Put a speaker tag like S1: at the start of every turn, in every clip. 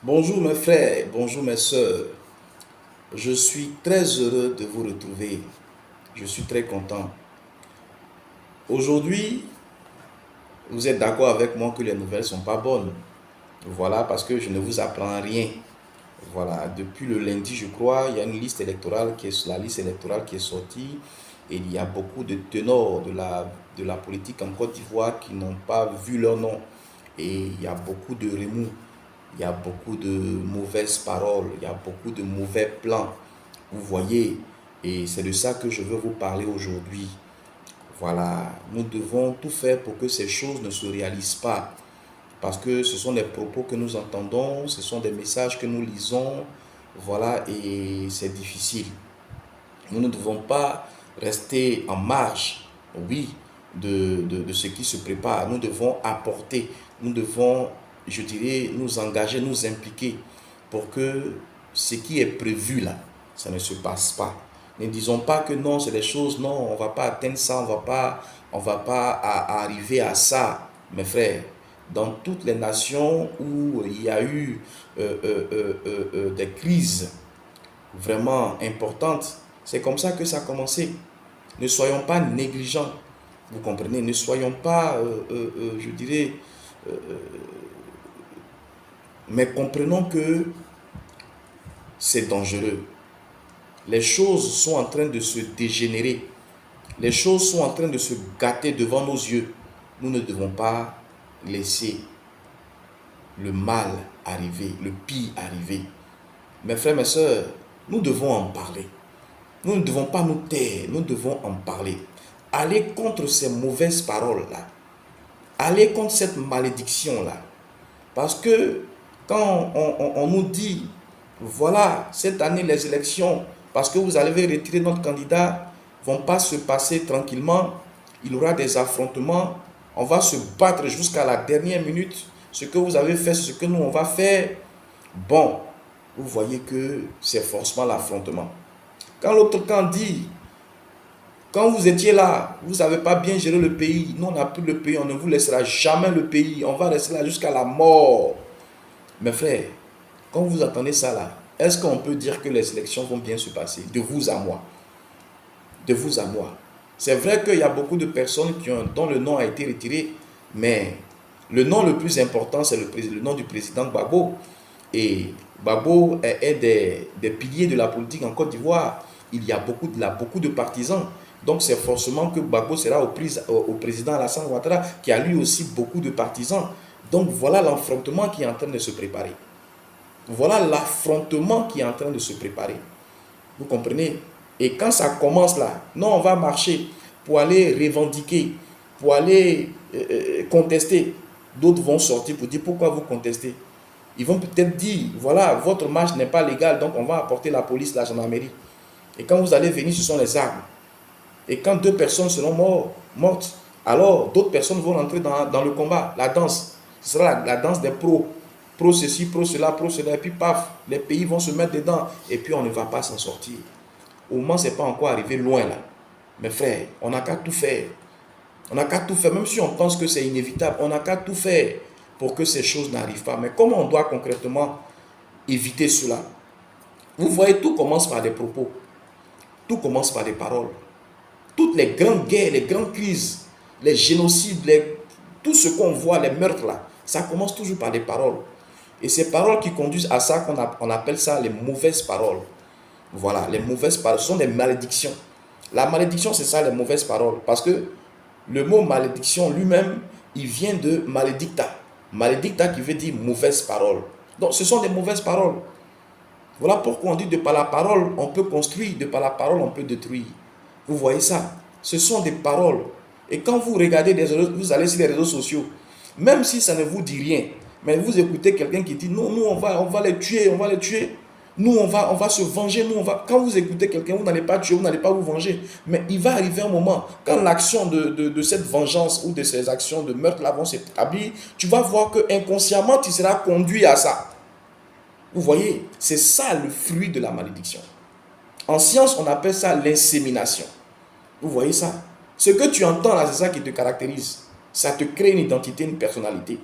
S1: Bonjour mes frères, bonjour mes sœurs. Je suis très heureux de vous retrouver. Je suis très content. Aujourd'hui, vous êtes d'accord avec moi que les nouvelles ne sont pas bonnes. Voilà, parce que je ne vous apprends rien. Voilà, depuis le lundi, je crois, il y a une liste électorale la liste électorale qui est sortie. Et il y a beaucoup de ténors de la politique en Côte d'Ivoire qui n'ont pas vu leur nom. Et il y a beaucoup de remous. Il y a beaucoup de mauvaises paroles, il y a beaucoup de mauvais plans, vous voyez, et c'est de ça que je veux vous parler aujourd'hui. Voilà, nous devons tout faire pour que ces choses ne se réalisent pas, parce que ce sont des propos que nous entendons, ce sont des messages que nous lisons, voilà, et c'est difficile. Nous ne devons pas rester en marge, oui, de ce qui se prépare. Nous devons apporter, nous devons, je dirais, nous engager, nous impliquer pour que ce qui est prévu là, ça ne se passe pas. Ne disons pas que non, c'est des choses, non, on ne va pas atteindre ça, on va pas arriver à ça, mes frères. Dans toutes les nations où il y a eu des crises vraiment importantes, c'est comme ça que ça a commencé. Ne soyons pas négligents, vous comprenez, ne soyons pas, je dirais, mais comprenons que c'est dangereux. Les choses sont en train de se dégénérer. Les choses sont en train de se gâter devant nos yeux. Nous ne devons pas laisser le mal arriver, le pire arriver. Mes frères, mes sœurs, nous devons en parler. Nous ne devons pas nous taire, nous devons en parler. Aller contre ces mauvaises paroles-là. Aller contre cette malédiction-là. Parce que quand on nous dit, voilà, cette année les élections, parce que vous allez retirer notre candidat, ne vont pas se passer tranquillement, il y aura des affrontements, on va se battre jusqu'à la dernière minute, ce que vous avez fait, c'est ce que nous on va faire. Bon, vous voyez que c'est forcément l'affrontement. Quand l'autre camp dit, quand vous étiez là, vous n'avez pas bien géré le pays, nous on n'a plus le pays, on ne vous laissera jamais le pays, on va rester là jusqu'à la mort. Mes frères, quand vous attendez ça là, est-ce qu'on peut dire que les élections vont bien se passer? De vous à moi. De vous à moi. C'est vrai qu'il y a beaucoup de personnes dont le nom a été retiré, mais le nom le plus important, c'est le nom du président Gbagbo. Et Gbagbo est des piliers de la politique en Côte d'Ivoire. Il y a beaucoup de partisans. Donc c'est forcément que Gbagbo sera au président Alassane Ouattara, qui a lui aussi beaucoup de partisans. Donc voilà l'affrontement qui est en train de se préparer. Voilà l'affrontement qui est en train de se préparer. Vous comprenez? Et quand ça commence là, non, on va marcher pour aller revendiquer, pour aller contester. D'autres vont sortir pour dire pourquoi vous contestez. Ils vont peut-être dire, voilà, votre marche n'est pas légale, donc on va apporter la police, la gendarmerie. Et quand vous allez venir, ce sont les armes. Et quand deux personnes seront mortes, alors d'autres personnes vont entrer dans le combat, la danse. Ce sera la danse des pros. Pro ceci, pro cela, et puis paf, les pays vont se mettre dedans, et puis on ne va pas s'en sortir. Au moins, ce n'est pas encore arrivé loin là. Mes frères, on n'a qu'à tout faire. On n'a qu'à tout faire, même si on pense que c'est inévitable, on n'a qu'à tout faire pour que ces choses n'arrivent pas. Mais comment on doit concrètement éviter cela? Vous voyez, tout commence par des propos. Tout commence par des paroles. Toutes les grandes guerres, les grandes crises, les génocides, tout ce qu'on voit, les meurtres là, ça commence toujours par des paroles. Et ces paroles qui conduisent à ça, on appelle ça les mauvaises paroles. Voilà, les mauvaises paroles sont des malédictions. La malédiction, c'est ça, les mauvaises paroles. Parce que le mot malédiction lui-même, il vient de maledicta. Maledicta qui veut dire mauvaise parole. Donc, ce sont des mauvaises paroles. Voilà pourquoi on dit de par la parole, on peut construire, de par la parole, on peut détruire. Vous voyez ça? Ce sont des paroles. Et quand vous regardez, vous allez sur les réseaux sociaux, même si ça ne vous dit rien, mais vous écoutez quelqu'un qui dit, non, nous, on va les tuer, on va les tuer. Nous, on va se venger. Nous, Quand vous écoutez quelqu'un, vous n'allez pas tuer, vous n'allez pas vous venger. Mais il va arriver un moment, quand l'action de cette vengeance ou de ces actions de meurtre-là vont s'établir, tu vas voir que inconsciemment, tu seras conduit à ça. Vous voyez, c'est ça le fruit de la malédiction. En science, on appelle ça l'insémination. Vous voyez ça? Ce que tu entends là, c'est ça qui te caractérise. Ça te crée une identité, une personnalité.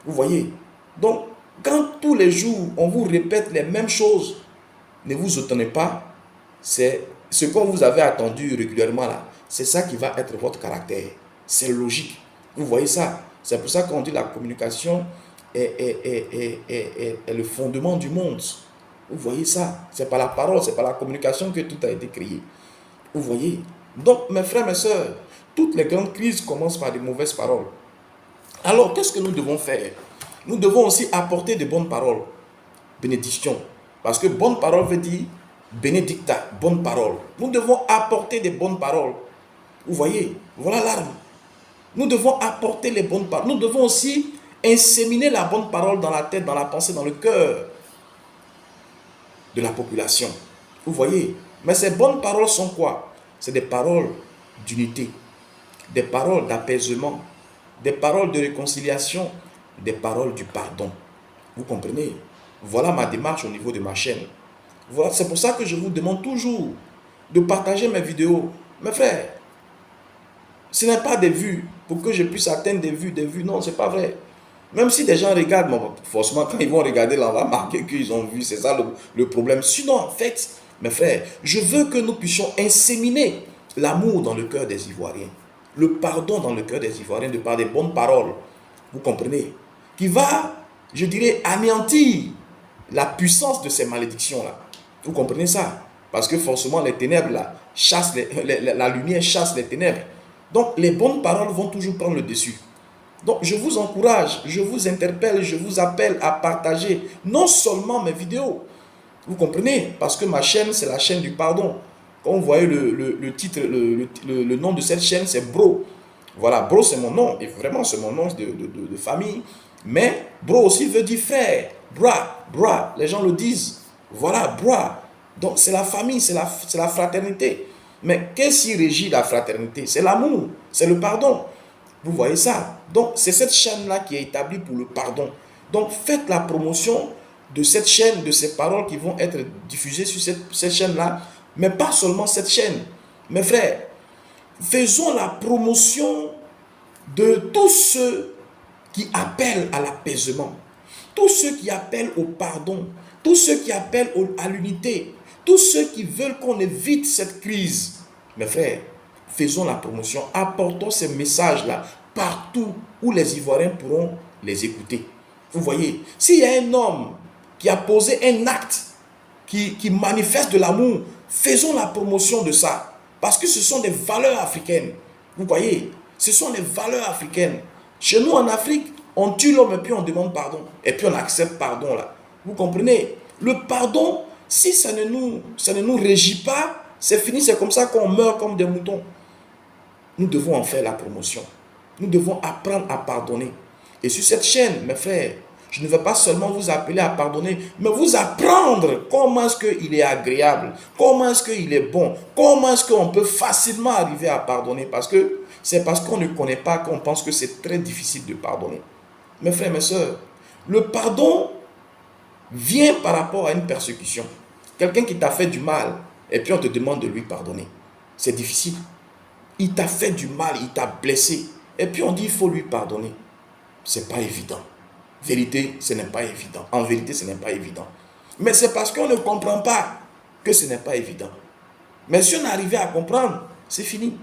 S1: Vous voyez? Donc, Quand tous les jours, on vous répète les mêmes choses, ne vous étonnez pas, c'est ce qu'on vous avait attendu régulièrement là. C'est ça qui va être votre caractère. C'est logique. Vous voyez ça? C'est pour ça qu'on dit la communication est le fondement du monde. Vous voyez ça? C'est par la parole, c'est par la communication que tout a été créé. Vous voyez? Donc, mes frères, mes sœurs, toutes les grandes crises commencent par des mauvaises paroles. Alors, qu'est-ce que nous devons faire? Nous devons aussi apporter de bonnes paroles. Bénédiction. Parce que bonne parole veut dire bénédicta, bonne parole. Nous devons apporter des bonnes paroles. Vous voyez? Voilà l'arme. Nous devons apporter les bonnes paroles. Nous devons aussi inséminer la bonne parole dans la tête, dans la pensée, dans le cœur de la population. Vous voyez? Mais ces bonnes paroles sont quoi? C'est des paroles d'unité, des paroles d'apaisement, des paroles de réconciliation, des paroles du pardon. Vous comprenez? Voilà ma démarche au niveau de ma chaîne. Voilà, c'est pour ça que je vous demande toujours de partager mes vidéos. Mes frères, ce n'est pas des vues pour que je puisse atteindre des vues. Non, ce n'est pas vrai. Même si des gens regardent, bon, forcément, quand ils vont regarder là, on va marquer qu'ils ont vu. C'est ça le problème. Sinon, en fait, mes frères, je veux que nous puissions inséminer l'amour dans le cœur des Ivoiriens. Le pardon dans le cœur des Ivoiriens de par des bonnes paroles. Vous comprenez? Qui va, je dirais, anéantir la puissance de ces malédictions-là. Vous comprenez ça? Parce que forcément, les ténèbres, là, chassent la lumière chasse les ténèbres. Donc, les bonnes paroles vont toujours prendre le dessus. Donc, je vous encourage, je vous interpelle, je vous appelle à partager non seulement mes vidéos. Vous comprenez? Parce que ma chaîne, c'est la chaîne du pardon. Quand vous voyez le titre, le nom de cette chaîne, c'est Bro. Voilà, Bro, c'est mon nom. Et vraiment, c'est mon nom de famille. Mais Bro aussi veut dire frère. Bra, les gens le disent. Voilà, Bra. Donc, c'est la famille, c'est la fraternité. Mais qu'est-ce qui régit la fraternité? C'est l'amour, c'est le pardon. Vous voyez ça? Donc, c'est cette chaîne-là qui est établie pour le pardon. Donc, faites la promotion de cette chaîne, de ces paroles qui vont être diffusées sur cette chaîne-là. Mais pas seulement cette chaîne. Mes frères, faisons la promotion de tous ceux qui appellent à l'apaisement, tous ceux qui appellent au pardon, tous ceux qui appellent à l'unité, tous ceux qui veulent qu'on évite cette crise. Mes frères, faisons la promotion, apportons ces messages-là partout où les Ivoiriens pourront les écouter. Vous voyez, s'il y a un homme qui a posé un acte qui manifeste de l'amour, faisons la promotion de ça. Parce que ce sont des valeurs africaines. Vous voyez, ce sont des valeurs africaines. Chez nous en Afrique, on tue l'homme et puis on demande pardon. Et puis on accepte pardon là. Vous comprenez? Le pardon, si ça ne nous régit pas, c'est fini, c'est comme ça qu'on meurt comme des moutons. Nous devons en faire la promotion. Nous devons apprendre à pardonner. Et sur cette chaîne, mes frères, je ne vais pas seulement vous appeler à pardonner, mais vous apprendre comment est-ce qu'il est agréable, comment est-ce qu'il est bon, comment est-ce qu'on peut facilement arriver à pardonner. Parce que c'est parce qu'on ne connaît pas qu'on pense que c'est très difficile de pardonner. Mes frères, mes sœurs, le pardon vient par rapport à une persécution. Quelqu'un qui t'a fait du mal, et puis on te demande de lui pardonner. C'est difficile. Il t'a fait du mal, il t'a blessé, et puis on dit il faut lui pardonner. C'est pas évident. Vérité, ce n'est pas évident. En vérité, ce n'est pas évident. Mais c'est parce qu'on ne comprend pas que ce n'est pas évident. Mais si on arrivait à comprendre, c'est fini.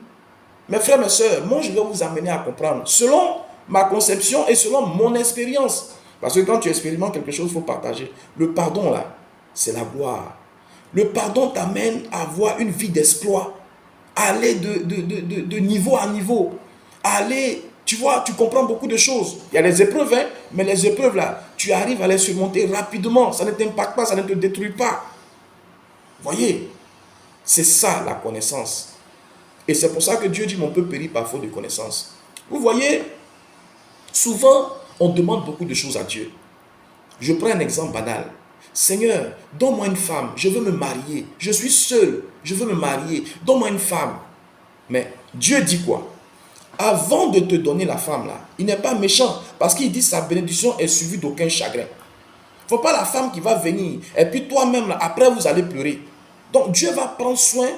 S1: Mes frères, mes sœurs, moi je vais vous amener à comprendre selon ma conception et selon mon expérience. Parce que quand tu expérimentes quelque chose, il faut partager. Le pardon là, c'est la gloire. Le pardon t'amène à avoir une vie d'exploit, à aller de niveau à niveau, à aller. Tu vois, tu comprends beaucoup de choses. Il y a les épreuves, hein, mais les épreuves là, tu arrives à les surmonter rapidement. Ça ne t'impacte pas, ça ne te détruit pas. Voyez, c'est ça la connaissance. Et c'est pour ça que Dieu dit mon peuple périt par faute de connaissance. Vous voyez, souvent, on demande beaucoup de choses à Dieu. Je prends un exemple banal. Seigneur, donne-moi une femme, je veux me marier. Je suis seul, je veux me marier. Donne-moi une femme. Mais Dieu dit quoi? Avant de te donner la femme là, il n'est pas méchant parce qu'il dit sa bénédiction est suivie d'aucun chagrin. Il ne faut pas la femme qui va venir et puis toi-même là, après vous allez pleurer. Donc Dieu va prendre soin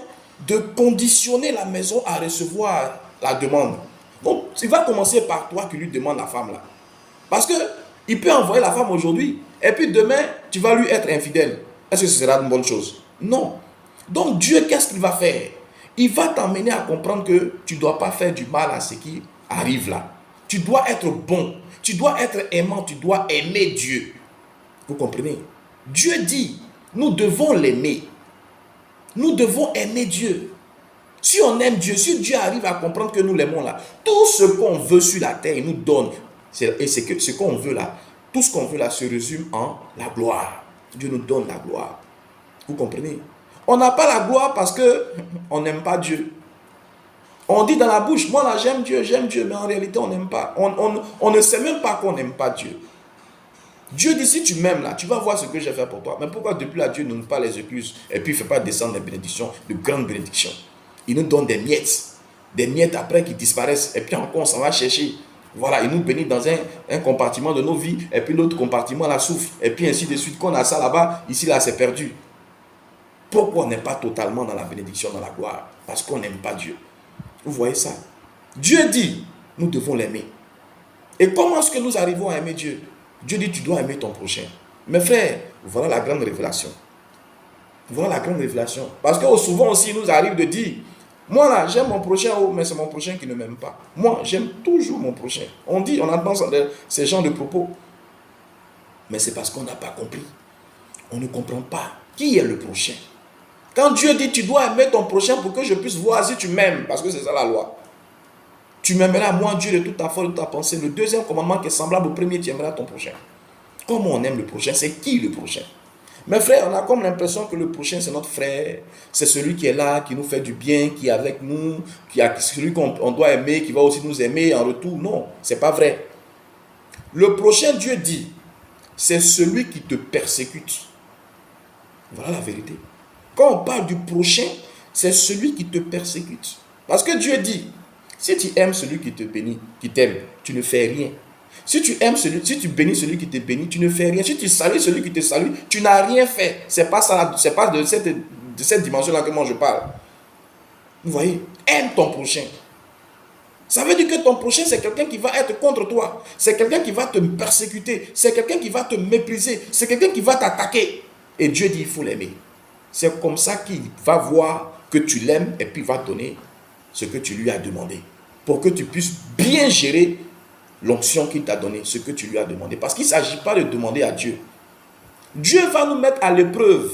S1: de conditionner la maison à recevoir la demande. Donc il va commencer par toi qui lui demande la femme là. Parce que il peut envoyer la femme aujourd'hui et puis demain, tu vas lui être infidèle. Est-ce que ce sera une bonne chose? Non. Donc Dieu, qu'est-ce qu'il va faire? Il va t'amener à comprendre que tu ne dois pas faire du mal à ce qui arrive là. Tu dois être bon, tu dois être aimant, tu dois aimer Dieu. Vous comprenez? Dieu dit, nous devons l'aimer. Nous devons aimer Dieu. Si on aime Dieu, si Dieu arrive à comprendre que nous l'aimons là, tout ce qu'on veut sur la terre, il nous donne. Et c'est que ce qu'on veut là, tout ce qu'on veut là se résume en la gloire. Dieu nous donne la gloire. Vous comprenez? On n'a pas la gloire parce qu'on n'aime pas Dieu. On dit dans la bouche, moi là j'aime Dieu, mais en réalité on n'aime pas. On ne sait même pas qu'on n'aime pas Dieu. Dieu dit, si tu m'aimes là, tu vas voir ce que j'ai fait pour toi. Mais pourquoi depuis là Dieu ne nous pas les écluses et puis il ne fait pas descendre des bénédictions, de grandes bénédictions? Il nous donne des miettes après qui disparaissent. Et puis encore, on s'en va chercher. Voilà, il nous bénit dans un compartiment de nos vies. Et puis l'autre compartiment là souffre. Et puis ainsi de suite. Qu'on a ça là-bas, ici là, c'est perdu. Pourquoi on n'est pas totalement dans la bénédiction, dans la gloire? Parce qu'on n'aime pas Dieu. Vous voyez ça? Dieu dit, nous devons l'aimer. Et comment est-ce que nous arrivons à aimer Dieu? Dieu dit, tu dois aimer ton prochain. Mes frères, voilà la grande révélation. Voilà la grande révélation. Parce que souvent aussi, il nous arrive de dire, moi là, j'aime mon prochain, mais c'est mon prochain qui ne m'aime pas. Moi, j'aime toujours mon prochain. On dit, on entend ces genres de propos. Mais c'est parce qu'on n'a pas compris. On ne comprend pas qui est le prochain. Quand Dieu dit, tu dois aimer ton prochain pour que je puisse voir si tu m'aimes, parce que c'est ça la loi. Tu m'aimeras, moi, Dieu, de toute ta foi, de ta pensée. Le deuxième commandement qui est semblable au premier, tu aimeras ton prochain. Comment on aime le prochain? C'est qui le prochain? Mes frères, on a comme l'impression que le prochain, c'est notre frère. C'est celui qui est là, qui nous fait du bien, qui est avec nous, celui qu'on doit aimer, qui va aussi nous aimer en retour. Non, ce n'est pas vrai. Le prochain, Dieu dit, c'est celui qui te persécute. Voilà la vérité. Quand on parle du prochain, c'est celui qui te persécute. Parce que Dieu dit, si tu aimes celui qui te bénit, qui t'aime, tu ne fais rien. Si tu bénis celui qui te bénit, tu ne fais rien. Si tu salues celui qui te salue, tu n'as rien fait. C'est pas ça, c'est pas de cette dimension-là que moi je parle. Vous voyez, aime ton prochain. Ça veut dire que ton prochain, c'est quelqu'un qui va être contre toi. C'est quelqu'un qui va te persécuter. C'est quelqu'un qui va te mépriser. C'est quelqu'un qui va t'attaquer. Et Dieu dit, il faut l'aimer. C'est comme ça qu'il va voir que tu l'aimes et puis il va donner ce que tu lui as demandé. Pour que tu puisses bien gérer l'onction qu'il t'a donnée, ce que tu lui as demandé. Parce qu'il ne s'agit pas de demander à Dieu. Dieu va nous mettre à l'épreuve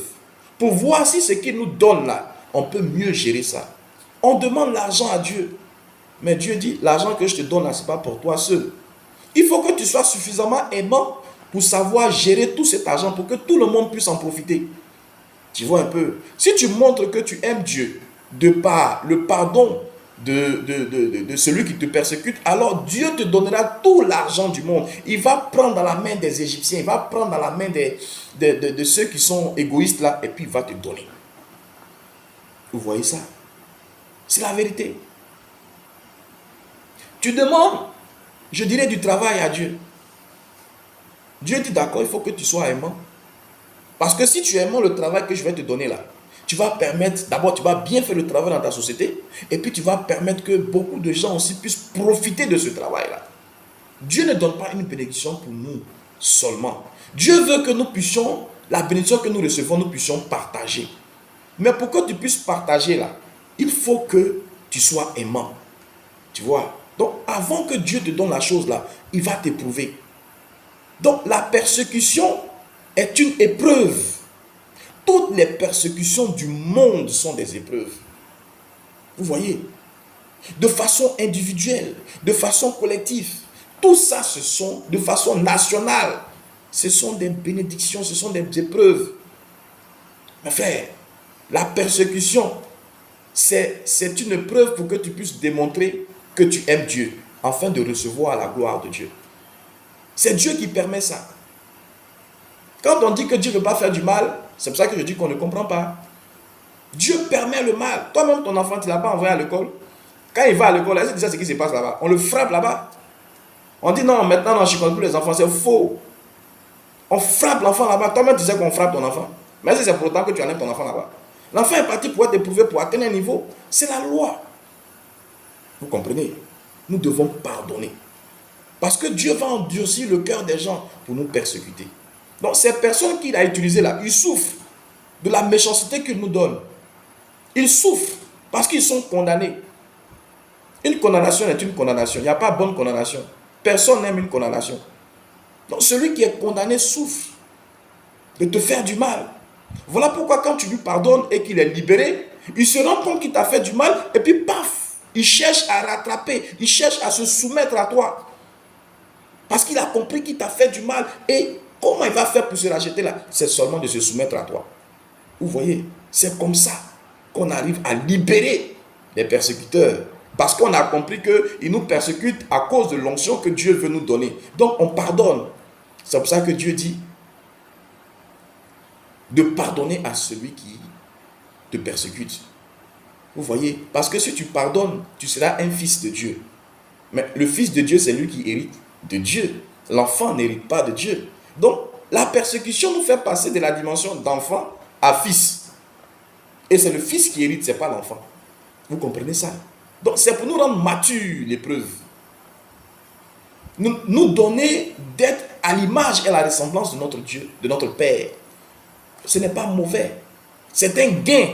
S1: pour voir si ce qu'il nous donne là, on peut mieux gérer ça. On demande l'argent à Dieu. Mais Dieu dit, l'argent que je te donne là, ce n'est pas pour toi seul. Il faut que tu sois suffisamment aimant pour savoir gérer tout cet argent pour que tout le monde puisse en profiter. Tu vois un peu. Si tu montres que tu aimes Dieu de par le pardon de celui qui te persécute, alors Dieu te donnera tout l'argent du monde. Il va prendre dans la main des Égyptiens, il va prendre dans la main de ceux qui sont égoïstes là, et puis il va te donner. Vous voyez ça? C'est la vérité. Tu demandes, je dirais, du travail à Dieu. Dieu dit d'accord, il faut que tu sois aimant. Parce que si tu aimes le travail que je vais te donner là, tu vas permettre, d'abord tu vas bien faire le travail dans ta société, et puis tu vas permettre que beaucoup de gens aussi puissent profiter de ce travail-là. Dieu ne donne pas une bénédiction pour nous seulement. Dieu veut que nous puissions, la bénédiction que nous recevons, nous puissions partager. Mais pour que tu puisses partager là, il faut que tu sois aimant. Tu vois? Donc avant que Dieu te donne la chose là, il va t'éprouver. Donc la persécution est une épreuve. Toutes les persécutions du monde sont des épreuves. Vous voyez? De façon individuelle, de façon collective. Tout ça, ce sont de façon nationale. Ce sont des bénédictions, ce sont des épreuves. Mes frères, la persécution, c'est une épreuve pour que tu puisses démontrer que tu aimes Dieu, afin de recevoir la gloire de Dieu. C'est Dieu qui permet ça. Quand on dit que Dieu ne veut pas faire du mal, c'est pour ça que je dis qu'on ne comprend pas. Dieu permet le mal. Toi-même, ton enfant, tu ne l'as pas envoyé à l'école. Quand il va à l'école, est-ce que tu sais ce qui se passe là-bas? On le frappe là-bas. On dit non, maintenant, non, je ne connais plus les enfants. C'est faux. On frappe l'enfant là-bas. Toi-même, tu sais qu'on frappe ton enfant. Mais c'est pour autant que tu enlèves ton enfant là-bas. L'enfant est parti pour être éprouvé, pour atteindre un niveau. C'est la loi. Vous comprenez? Nous devons pardonner. Parce que Dieu va endurcir le cœur des gens pour nous persécuter. Donc ces personnes qu'il a utilisées là, ils souffrent de la méchanceté qu'il nous donne. Ils souffrent parce qu'ils sont condamnés. Une condamnation est une condamnation. Il n'y a pas bonne condamnation. Personne n'aime une condamnation. Donc celui qui est condamné souffre de te faire du mal. Voilà pourquoi quand tu lui pardonnes et qu'il est libéré, il se rend compte qu'il t'a fait du mal et puis paf, il cherche à rattraper, il cherche à se soumettre à toi. Parce qu'il a compris qu'il t'a fait du mal et comment il va faire pour se racheter là? C'est seulement de se soumettre à toi. Vous voyez, c'est comme ça qu'on arrive à libérer les persécuteurs. Parce qu'on a compris qu'ils nous persécutent à cause de l'onction que Dieu veut nous donner. Donc on pardonne. C'est pour ça que Dieu dit de pardonner à celui qui te persécute. Vous voyez, parce que si tu pardonnes, tu seras un fils de Dieu. Mais le fils de Dieu, c'est lui qui hérite de Dieu. L'enfant n'hérite pas de Dieu. Donc, la persécution nous fait passer de la dimension d'enfant à fils. Et c'est le fils qui hérite, ce n'est pas l'enfant. Vous comprenez ça? Donc, c'est pour nous rendre matures l'épreuve. Nous donner d'être à l'image et à la ressemblance de notre Dieu, de notre Père. Ce n'est pas mauvais. C'est un gain.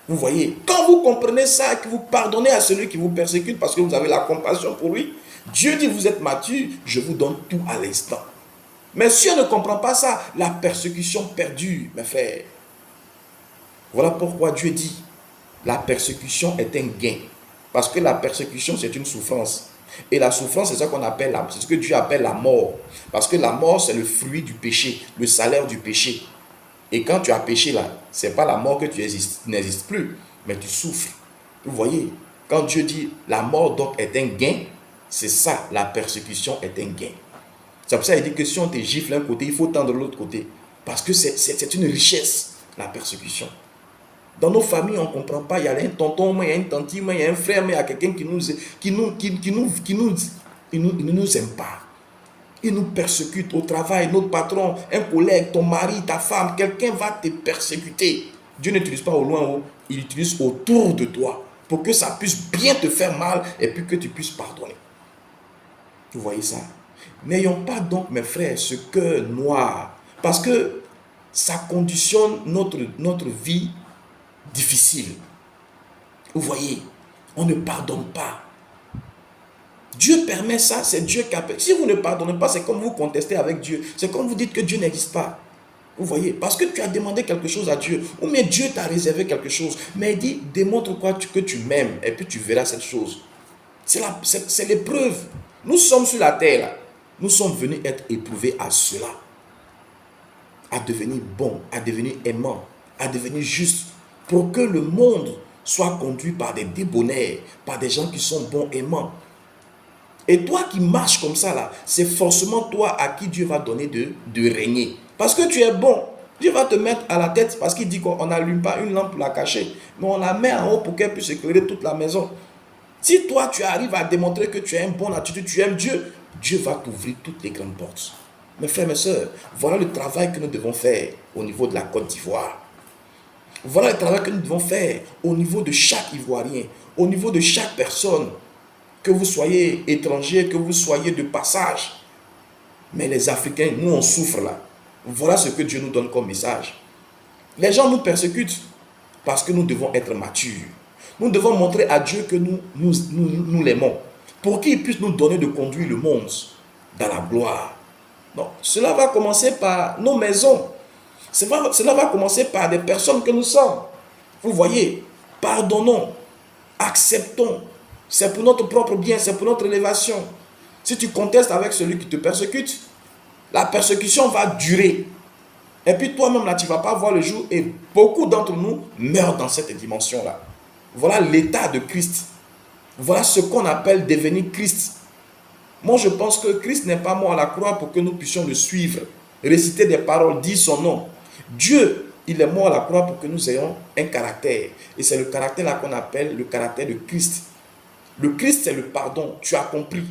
S1: Vous voyez, quand vous comprenez ça, que vous pardonnez à celui qui vous persécute parce que vous avez la compassion pour lui, Dieu dit, vous êtes mature, je vous donne tout à l'instant. Mais si on ne comprend pas ça, la persécution perdure, mes frères. Voilà pourquoi Dieu dit, la persécution est un gain. Parce que la persécution, c'est une souffrance. Et la souffrance, c'est ça qu'on appelle, c'est ce que Dieu appelle la mort. Parce que la mort, c'est le fruit du péché, le salaire du péché. Et quand tu as péché là, ce n'est pas la mort que tu n'existes plus, mais tu souffres. Vous voyez, quand Dieu dit la mort donc est un gain, c'est ça, la persécution est un gain. C'est pour ça qu'il dit que si on te gifle un côté, il faut tendre l'autre côté. Parce que c'est une richesse, la persécution. Dans nos familles, on ne comprend pas. Il y a un tonton, il y a une tante, il y a un frère, mais il y a quelqu'un qui ne nous aime pas. Il nous persécute au travail, notre patron, un collègue, ton mari, ta femme, quelqu'un va te persécuter. Dieu n'utilise pas au loin, il utilise autour de toi pour que ça puisse bien te faire mal et puis que tu puisses pardonner. Vous voyez ça? N'ayons pas donc, mes frères, ce cœur noir parce que ça conditionne notre vie difficile. Vous voyez, on ne pardonne pas. Dieu permet ça, c'est Dieu qui a permis. Si vous ne pardonnez pas, c'est comme vous contestez avec Dieu. C'est comme vous dites que Dieu n'existe pas. Vous voyez, parce que tu as demandé quelque chose à Dieu, ou bien Dieu t'a réservé quelque chose. Mais il dit, démontre-moi que tu m'aimes, et puis tu verras cette chose. C'est l'épreuve. Nous sommes sur la terre, là. Nous sommes venus être éprouvés à cela. À devenir bon, à devenir aimant, à devenir juste, pour que le monde soit conduit par des débonnaires, par des gens qui sont bons, aimants. Et toi qui marches comme ça là, c'est forcément toi à qui Dieu va donner de régner. Parce que tu es bon. Dieu va te mettre à la tête parce qu'il dit qu'on n'allume pas une lampe pour la cacher, mais on la met en haut pour qu'elle puisse éclairer toute la maison. Si toi tu arrives à démontrer que tu as une bonne attitude, tu aimes Dieu, Dieu va t'ouvrir toutes les grandes portes. Mes frères, mes sœurs, voilà le travail que nous devons faire au niveau de la Côte d'Ivoire. Voilà le travail que nous devons faire au niveau de chaque Ivoirien, au niveau de chaque personne. Que vous soyez étranger, que vous soyez de passage. Mais les Africains, nous on souffre là. Voilà ce que Dieu nous donne comme message. Les gens nous persécutent parce que nous devons être matures. Nous devons montrer à Dieu que nous l'aimons. Pour qu'il puisse nous donner de conduire le monde dans la gloire. Donc, cela va commencer par nos maisons. Cela va commencer par des personnes que nous sommes. Vous voyez, pardonnons, acceptons. C'est pour notre propre bien, c'est pour notre élévation. Si tu contestes avec celui qui te persécute, la persécution va durer. Et puis toi-même là, tu ne vas pas voir le jour et beaucoup d'entre nous meurent dans cette dimension-là. Voilà l'état de Christ. Voilà ce qu'on appelle devenir Christ. Moi, je pense que Christ n'est pas mort à la croix pour que nous puissions le suivre, réciter des paroles, dire son nom. Dieu, il est mort à la croix pour que nous ayons un caractère. Et c'est le caractère-là qu'on appelle le caractère de Christ. Le Christ, c'est le pardon. Tu as compris.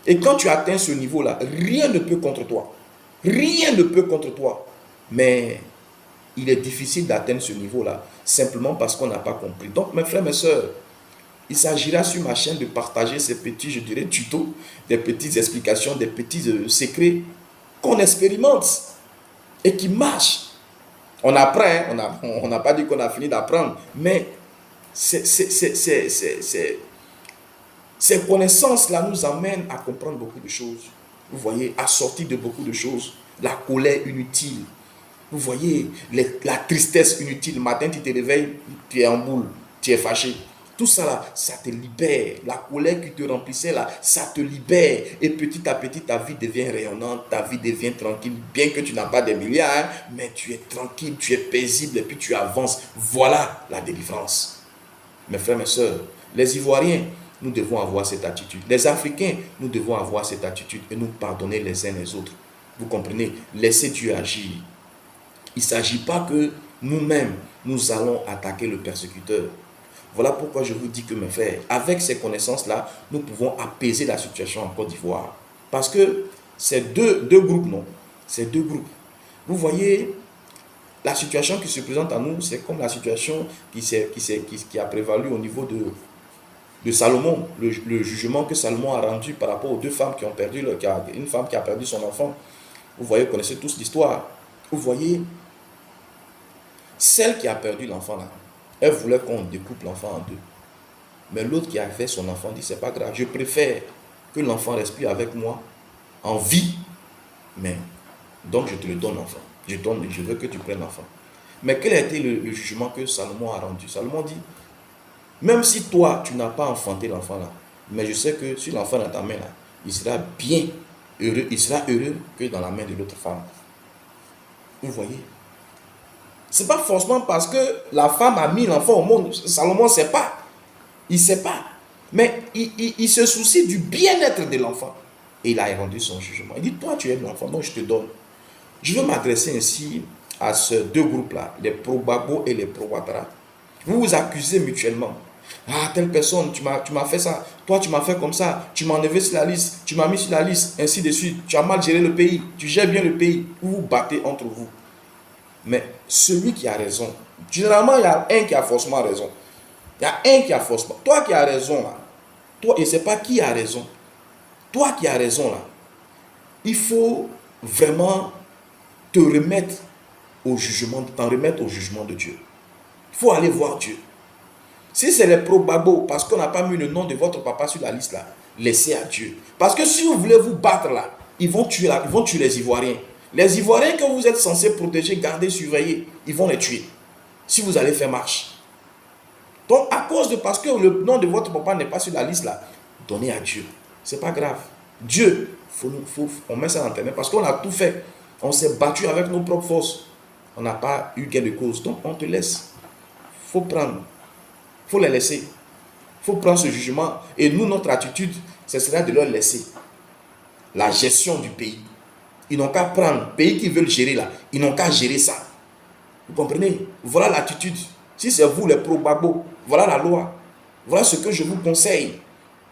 S1: Et quand tu atteins ce niveau-là, rien ne peut contre toi. Rien ne peut contre toi. Mais il est difficile d'atteindre ce niveau-là, simplement parce qu'on n'a pas compris. Donc, mes frères, mes sœurs, il s'agira sur ma chaîne de partager ces petits, je dirais, tutos, des petites explications, des petits secrets qu'on expérimente. et qui marche. On apprend, hein, on n'a pas dit qu'on a fini d'apprendre, mais ces connaissances-là nous amènent à comprendre beaucoup de choses. Vous voyez, à sortir de beaucoup de choses. La colère inutile. Vous voyez, la tristesse inutile. Le matin, tu te réveilles, tu es en boule, tu es fâché. Tout ça là, ça te libère. La colère qui te remplissait là, ça te libère. Et petit à petit, ta vie devient rayonnante, ta vie devient tranquille. Bien que tu n'as pas des milliards, hein, mais tu es tranquille, tu es paisible et puis tu avances. Voilà la délivrance. Mes frères, mes sœurs, les Ivoiriens, nous devons avoir cette attitude. Les Africains, nous devons avoir cette attitude et nous pardonner les uns les autres. Vous comprenez? Laissez Dieu agir. Il ne s'agit pas que nous-mêmes, nous allons attaquer le persécuteur. Voilà pourquoi je vous dis que, mes frères, avec ces connaissances-là, nous pouvons apaiser la situation en Côte d'Ivoire. Parce que ces deux groupes, non, ces deux groupes. Vous voyez, la situation qui se présente à nous, c'est comme la situation qui a prévalu au niveau de Salomon, le jugement que Salomon a rendu par rapport aux deux femmes qui ont perdu, une femme qui a perdu son enfant. Vous voyez, vous connaissez tous l'histoire. Vous voyez, celle qui a perdu l'enfant là, elle voulait qu'on découpe l'enfant en deux. Mais l'autre qui avait son enfant dit, c'est pas grave, je préfère que l'enfant respire avec moi en vie, mais donc je te le donne l'enfant. Je veux que tu prennes l'enfant. Mais quel a été le jugement que Salomon a rendu? Salomon dit, même si toi, tu n'as pas enfanté l'enfant là, mais je sais que si l'enfant est dans ta main là, il sera bien heureux, il sera heureux que dans la main de l'autre femme. Vous voyez? Ce n'est pas forcément parce que la femme a mis l'enfant au monde. Salomon ne sait pas. Il ne sait pas. Mais il se soucie du bien-être de l'enfant. Et il a rendu son jugement. Il dit, toi, tu es l'enfant, donc je te donne. Je veux m'adresser ainsi à ces deux groupes-là, les pro-Gbagbo et les pro-Ouattara. Vous vous accusez mutuellement. Ah, telle personne, tu m'as fait ça. Toi, tu m'as fait comme ça. Tu m'as enlevé sur la liste. Tu m'as mis sur la liste. Ainsi de suite. Tu as mal géré le pays. Tu gères bien le pays. Vous vous battez entre vous. Mais celui qui a raison, généralement, il y a un qui a forcément raison. Il y a un qui a forcément. Toi qui as raison, là. Toi, et ce n'est pas qui a raison. Toi qui as raison, là. Il faut vraiment te remettre au jugement, t'en remettre au jugement de Dieu. Il faut aller voir Dieu. Si c'est les pro-Gbagbo, parce qu'on n'a pas mis le nom de votre papa sur la liste là, laissez à Dieu. Parce que si vous voulez vous battre là, ils vont tuer les Ivoiriens. Les Ivoiriens que vous êtes censés protéger, garder, surveiller, ils vont les tuer. Si vous allez faire marche. Donc, à cause de parce que le nom de votre papa n'est pas sur la liste là, donnez à Dieu. C'est pas grave. Dieu, on met ça dans l'internet parce qu'on a tout fait. On s'est battu avec nos propres forces. On n'a pas eu gain de cause. Donc, on te laisse. Il faut prendre. Il faut les laisser. Il faut prendre ce jugement. Et nous, notre attitude, ce serait de leur laisser la gestion du pays. Ils n'ont qu'à prendre. Le pays qu'ils veulent gérer là, ils n'ont qu'à gérer ça. Vous comprenez? Voilà l'attitude. Si c'est vous les pro-Gbagbo, voilà la loi. Voilà ce que je vous conseille.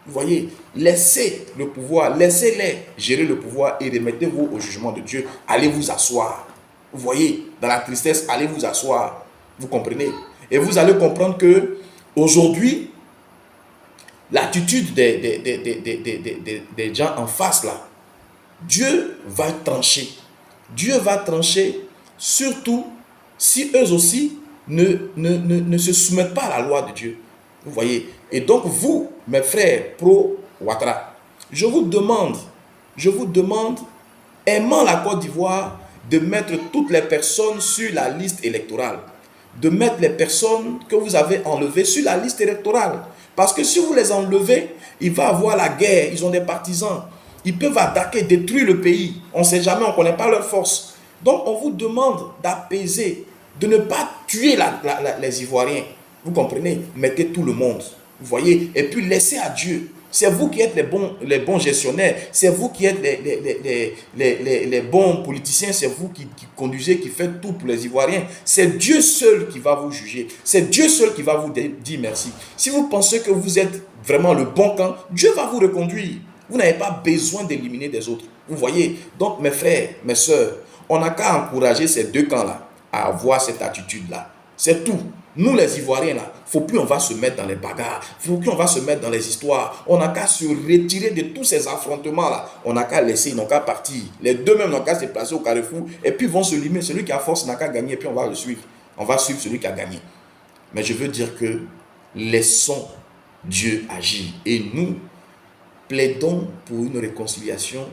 S1: Vous voyez, laissez le pouvoir, laissez-les gérer le pouvoir et remettez-vous au jugement de Dieu. Allez vous asseoir. Vous voyez, dans la tristesse, allez vous asseoir. Vous comprenez? Et vous allez comprendre que aujourd'hui, l'attitude des gens en face là, Dieu va trancher. Dieu va trancher, surtout si eux aussi ne se soumettent pas à la loi de Dieu. Vous voyez? Et donc vous, mes frères pro-Ouattara, je vous demande, aimant la Côte d'Ivoire, de mettre toutes les personnes sur la liste électorale. De mettre les personnes que vous avez enlevées sur la liste électorale. Parce que si vous les enlevez, il va y avoir la guerre, ils ont des partisans. Ils peuvent attaquer, détruire le pays. On ne sait jamais, on ne connaît pas leur force. Donc on vous demande d'apaiser, de ne pas tuer les Ivoiriens. Vous comprenez? Mettez tout le monde. Vous voyez? Et puis laissez à Dieu. C'est vous qui êtes les bons gestionnaires. C'est vous qui êtes les bons politiciens. C'est vous qui conduisez, qui faites tout pour les Ivoiriens. C'est Dieu seul qui va vous juger. C'est Dieu seul qui va vous dire merci. Si vous pensez que vous êtes vraiment le bon camp, Dieu va vous reconduire. Vous n'avez pas besoin d'éliminer des autres. Vous voyez? Donc mes frères, mes sœurs, on n'a qu'à encourager ces deux camps-là à avoir cette attitude-là. C'est tout. Nous les Ivoiriens là, faut plus on va se mettre dans les bagarres, faut plus on va se mettre dans les histoires. On n'a qu'à se retirer de tous ces affrontements là. On n'a qu'à laisser, ils n'ont qu'à partir. Les deux mêmes n'ont qu'à se placer au carrefour et puis vont se limer. Celui qui a force n'a qu'à gagner et puis on va le suivre. On va suivre celui qui a gagné. Mais je veux dire que laissons Dieu agir et nous plaidons pour une réconciliation,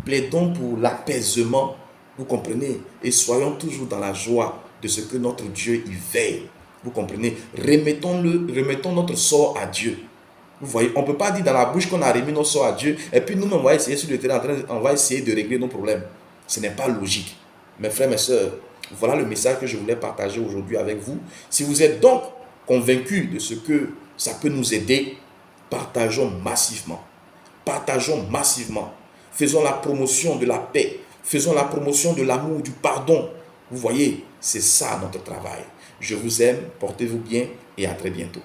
S1: plaidons pour l'apaisement, vous comprenez, et soyons toujours dans la joie de ce que notre Dieu y veille. Vous comprenez? Remettons notre sort à Dieu. Vous voyez, on ne peut pas dire dans la bouche qu'on a remis notre sort à Dieu et puis nous-mêmes, on va essayer sur le terrain, on va essayer de régler nos problèmes. Ce n'est pas logique. Mes frères, mes sœurs, voilà le message que je voulais partager aujourd'hui avec vous. Si vous êtes donc convaincus de ce que ça peut nous aider, partageons massivement. Partageons massivement. Faisons la promotion de la paix. Faisons la promotion de l'amour, du pardon. Vous voyez, c'est ça notre travail. Je vous aime, portez-vous bien et à très bientôt.